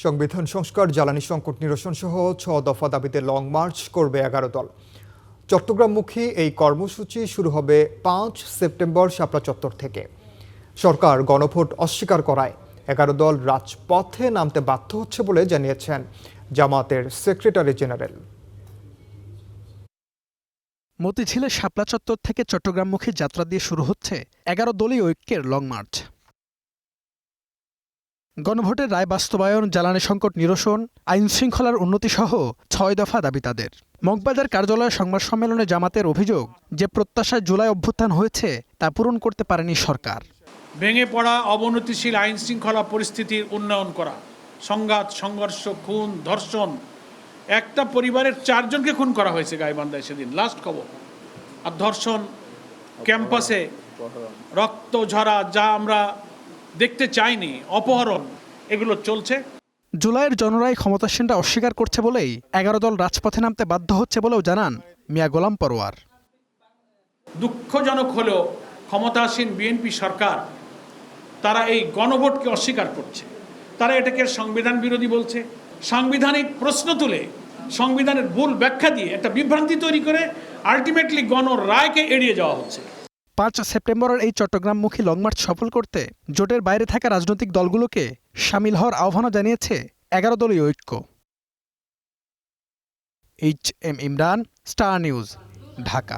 সংবিধান সংস্কার, জ্বালানি সংকট নিরসন সহ ৬ দফা দাবিতে লং মার্চ করবে ১১ দল। চট্টগ্রামমুখী এই কর্মসূচি শুরু হবে ৫ সেপ্টেম্বর শাপলা চত্বর থেকে। সরকার গণভোট অস্বীকার করায় ১১ দল রাজপথে নামতে বাধ্য হচ্ছে বলে জানিয়েছেন জামায়াতের সেক্রেটারি জেনারেল। মতিঝিলের শাপলা চত্বর থেকে চট্টগ্রামমুখী যাত্রা দিয়ে শুরু হচ্ছে ১১ দলীয় ঐক্যের লং মার্চ। গণভোটের রায় বাস্তবায়ন, জ্বালানি সংকট নিরসন, আইনশৃঙ্খলার উন্নতি সহ ৬ দফা দাবি তাদের। মগবাজার কার্যালয়ে সংবাদ সম্মেলনে জামাতের অভিযোগ, যে প্রত্যাশায় জুলাই অভ্যুত্থান হয়েছে তা পূরণ করতে পারেনি সরকার। ভেঙে পড়া অবনতিশীল আইনশৃঙ্খলা পরিস্থিতির উন্নয়ন করা, সংঘাত, সংঘর্ষ, খুন, ধর্ষণ, একটা পরিবারের ৪ জনকে খুন করা হয়েছে গাইবান্ধায় সেদিন লাস্ট খবর। আর ধর্ষণ, ক্যাম্পাসে রক্ত ঝরা, যা আমরা দেখতে চাইনি, অপহরণ, এগুলো চলছে। জুলাইয়ের জনরাই ক্ষমতাসীনরা অস্বীকার করছে বলেই ১১ দল রাজপথে নামতে বাধ্য হচ্ছে বলেও জানান মিয়া গোলাম পরোয়ার। দুঃখজনক হলেও ক্ষমতাসীন বিএনপি সরকার তারা এই গণভোটকে অস্বীকার করছে। তারা এটাকে সংবিধান বিরোধী বলছে, সাংবিধানিক প্রশ্ন তুলে সংবিধানের ভুল ব্যাখ্যা দিয়ে একটা বিভ্রান্তি তৈরি করে আলটিমেটলি গণরায়কে এড়িয়ে যাওয়া হচ্ছে। ৫ সেপ্টেম্বরের এই চট্টগ্রামমুখী লং মার্চ সফল করতে জোটের বাইরে থাকা রাজনৈতিক দলগুলোকে শামিল হওয়ার আহ্বানও জানিয়েছে ১১ দলীয় ঐক্য। H M Imran, Star News, Dhaka.